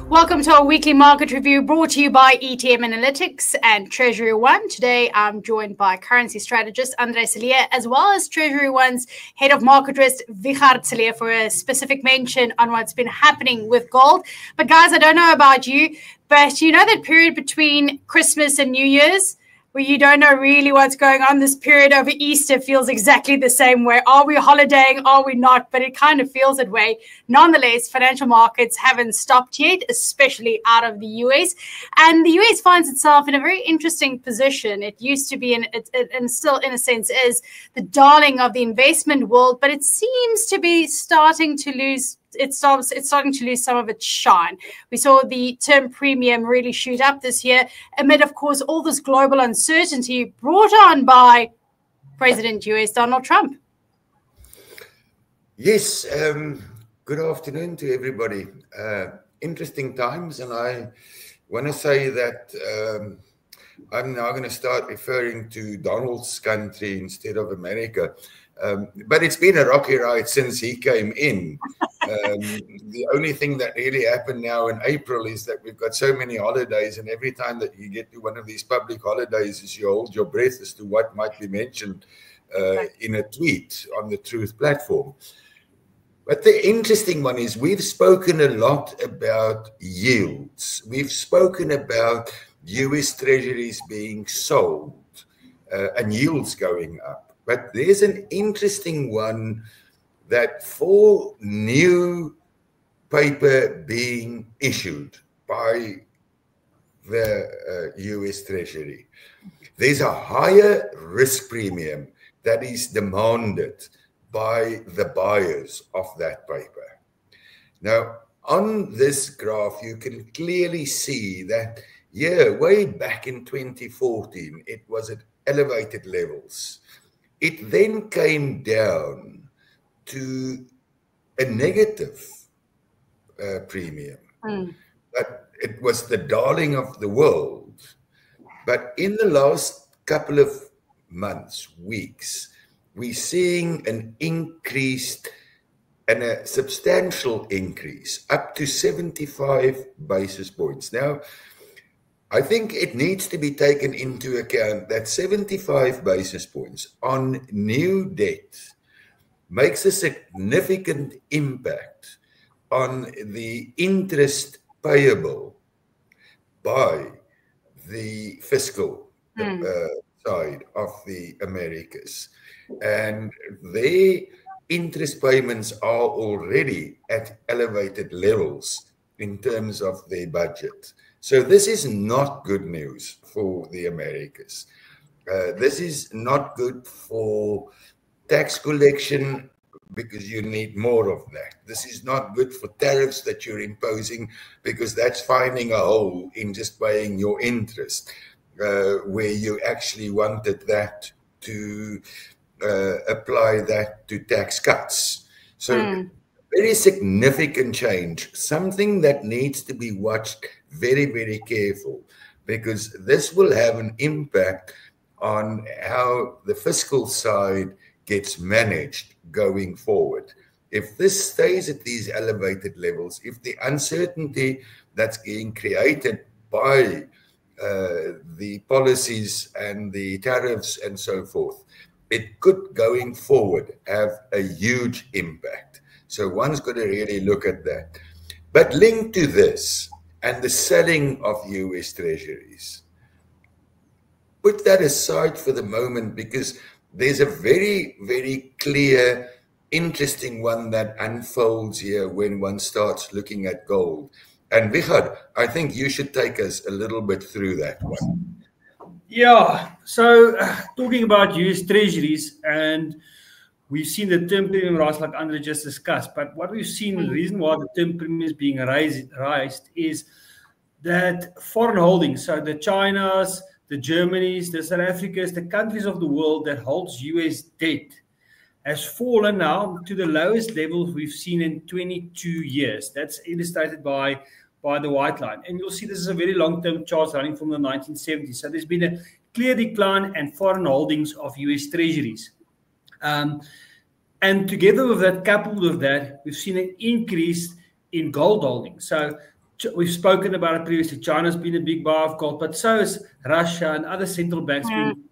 Welcome to our weekly market review brought to you by ETM Analytics and Treasury One. Today, I'm joined by currency strategist Andre Cilliers, as well as Treasury One's head of market risk, Wiechert Cilliers, for a specific mention on what's been happening with gold. But guys, I don't know about you, but you know that period between Christmas and New Year's, where you don't know really what's going on? This period over Easter feels exactly the same way. Are we holidaying? Are we not? But it kind of feels that way. Nonetheless, financial markets haven't stopped yet, especially out of the US. And the US finds itself in a very interesting position. It used to be, and still in a sense is, the darling of the investment world, but it seems to be starting to lose it's starting to lose some of its shine. We saw the term premium really shoot up this year amid, of course, all this global uncertainty brought on by President US Donald Trump. Yes, good afternoon to everybody. Interesting times, and I want to say that I'm now going to start referring to Donald's country instead of America. But it's been a rocky ride since he came in. The only thing that really happened now in April is that we've got so many holidays, and every time that you get to one of these public holidays, is you hold your breath as to what might be mentioned in a tweet on the Truth platform. But the interesting one is we've spoken a lot about yields. We've spoken about US treasuries being sold and yields going up. But there's an interesting one that for new paper being issued by the US Treasury, there's a higher risk premium that is demanded by the buyers of that paper. Now, on this graph, you can clearly see that, way back in 2014, it was at elevated levels. It then came down to a negative premium. But it was the darling of the world. But in the last couple of months, weeks, we're seeing an increased and a substantial increase, up to 75 basis points. Now, I think it needs to be taken into account that 75 basis points on new debt makes a significant impact on the interest payable by the fiscal side of the Americas. And their interest payments are already at elevated levels in terms of their budget. So this is not good news for the Americas. This is not good for tax collection, because you need more of that. This is not good for tariffs that you're imposing, because that's finding a hole in just paying your interest, where you actually wanted that to apply that to tax cuts. So very significant change, something that needs to be watched very, very careful, because this will have an impact on how the fiscal side gets managed going forward. If this stays at these elevated levels, if the uncertainty that's being created by the policies and the tariffs and so forth, it could going forward have a huge impact. So one's got to really look at that. But linked to this and the selling of US treasuries, put that aside for the moment, because there's a very, very clear, interesting one that unfolds here when one starts looking at gold. And Wiechert, I think you should take us a little bit through that one. Yeah, so talking about US treasuries, and we've seen the term premium rise like Andre just discussed, but what we've seen, the reason why the term premium is being raised is that foreign holdings, so the Chinas, the Germanys, the South Africas, the countries of the world that holds US debt has fallen now to the lowest levels we've seen in 22 years. That's illustrated by the white line. And you'll see this is a very long-term chart running from the 1970s. So there's been a clear decline in foreign holdings of US treasuries. And together with that, coupled with that, we've seen an increase in gold holding. So we've spoken about it previously. China's been a big buyer of gold, but so is Russia and other central banks being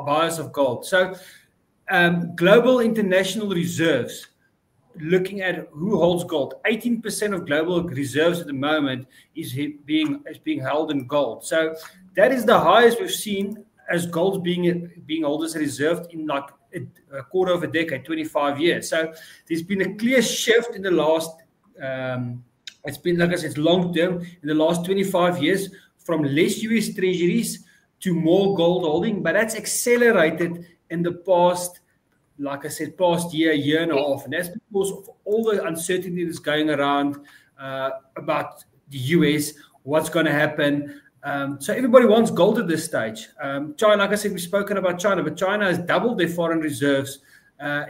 buyers of gold. So global international reserves, looking at who holds gold, 18% of global reserves at the moment is being held in gold. So that is the highest we've seen as gold being held as a reserve in like a quarter of a decade, 25 years. So there's been a clear shift in the last, it's been, like I said, it's long term, in the last 25 years from less US treasuries to more gold holding, but that's accelerated in the past, like I said, past year and a half. And that's because of all the uncertainty that's going around about the US, what's going to happen. So everybody wants gold at this stage. China, like I said, we've spoken about China, but China has doubled their foreign reserves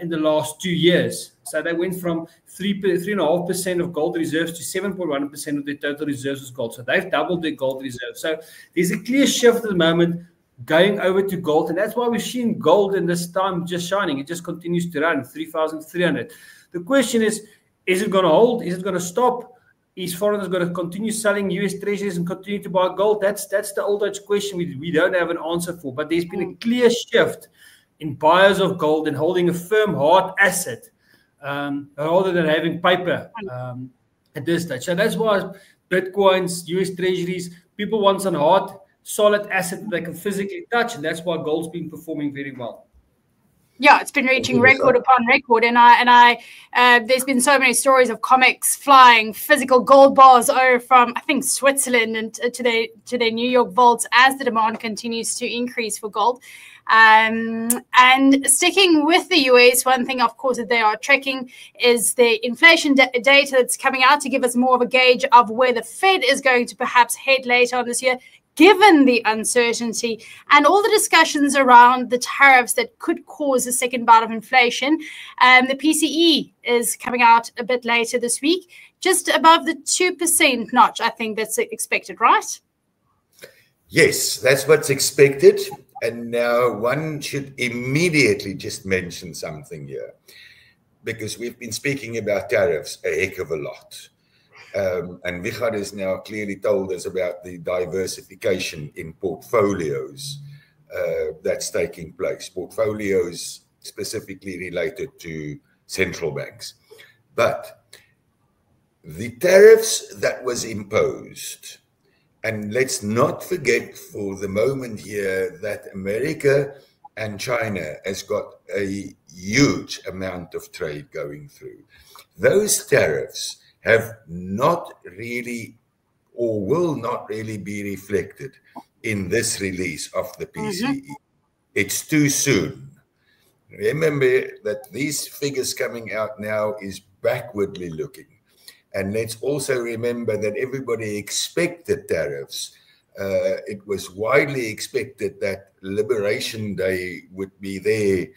in the last 2 years. So they went from 3.5% of gold reserves to 7.1% of their total reserves as gold. So they've doubled their gold reserves. So there's a clear shift at the moment going over to gold. And that's why we've seen gold in this time just shining. It just continues to run 3,300. The question is it going to hold? Is it going to stop? Is foreigners going to continue selling US treasuries and continue to buy gold? That's the old age question we don't have an answer for. But there's been a clear shift in buyers of gold and holding a firm, hard asset rather than having paper at this stage. So that's why Bitcoins, US treasuries, people want some hard, solid asset that they can physically touch, and that's why gold's been performing very well. Yeah, it's been reaching record upon record, and there's been so many stories of comics flying physical gold bars over from, I think, Switzerland and to their New York vaults as the demand continues to increase for gold. And sticking with the US, one thing, of course, that they are tracking is the inflation data that's coming out to give us more of a gauge of where the Fed is going to perhaps head later on this year, given the uncertainty and all the discussions around the tariffs that could cause a second bout of inflation. The PCE is coming out a bit later this week, just above the 2% notch, I think that's expected, right? Yes, that's what's expected. And now one should immediately just mention something here, because we've been speaking about tariffs a heck of a lot. And Wichard has now clearly told us about the diversification in portfolios that's taking place, portfolios specifically related to central banks. But the tariffs that was imposed, and let's not forget for the moment here that America and China has got a huge amount of trade going through. Those tariffs have not really or will not really be reflected in this release of the PCE. It's too soon. Remember that these figures coming out now is backwardly looking. And let's also remember that everybody expected tariffs. It was widely expected that Liberation Day would be there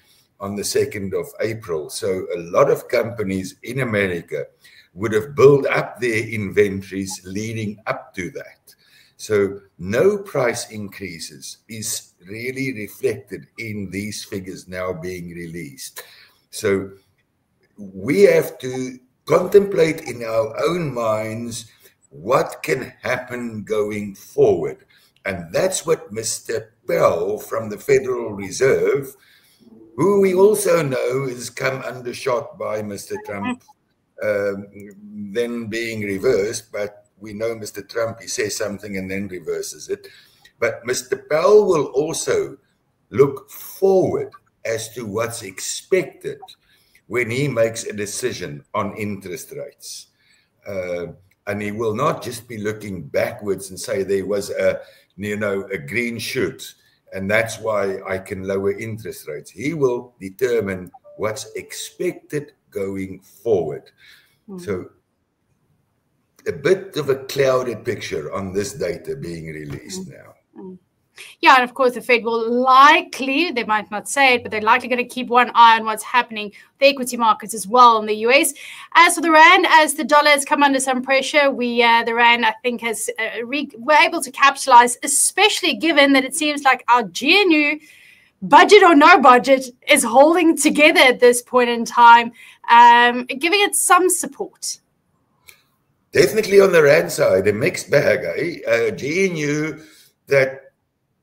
on the 2nd of April. So a lot of companies in America would have built up their inventories leading up to that. So no price increases is really reflected in these figures now being released. So we have to contemplate in our own minds what can happen going forward. And that's what Mr. Powell from the Federal Reserve, who we also know has come undershot by Mr. Trump, then being reversed, but we know Mr. Trump, he says something and then reverses it. But Mr. Powell will also look forward as to what's expected when he makes a decision on interest rates. And he will not just be looking backwards and say there was a green shoot and that's why I can lower interest rates. He will determine what's expected going forward. So a bit of a clouded picture on this data being released now. Yeah, and of course the Fed will likely, they might not say it, but they're likely going to keep one eye on what's happening with the equity markets as well in the US. As for the Rand, as the dollar has come under some pressure, the Rand, I think, we're able to capitalize, especially given that it seems like our GNU budget or no budget, is holding together at this point in time, giving it some support? Definitely on the rand side, a mixed bag. GNU that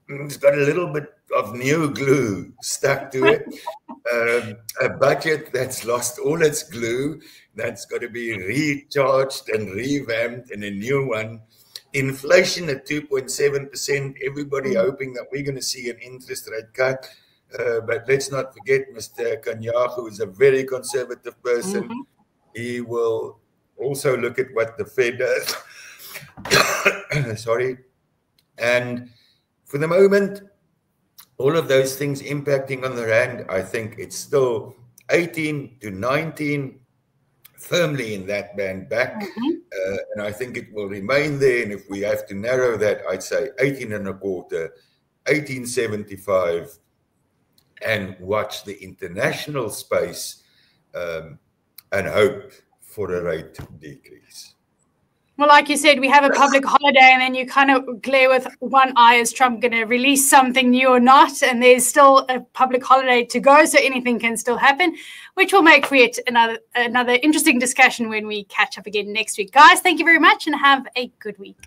it's got a little bit of new glue stuck to it. A budget that's lost all its glue, that's got to be recharged and revamped, and a new one. Inflation at 2.7%, everybody hoping that we're going to see an interest rate cut. But let's not forget Mr. Kganyago, who is a very conservative person. He will also look at what the Fed does. Sorry. And for the moment, all of those things impacting on the rand, I think it's still 18 to 19, firmly in that band back. And I think it will remain there. And if we have to narrow that, I'd say 18 and a quarter, 1875, and watch the international space and hope for a rate decrease. Well, like you said, we have a public holiday, and then you kind of glare with one eye, is Trump going to release something new or not? And there's still a public holiday to go, so anything can still happen, which will make for it another interesting discussion when we catch up again next week. Guys, thank you very much and have a good week.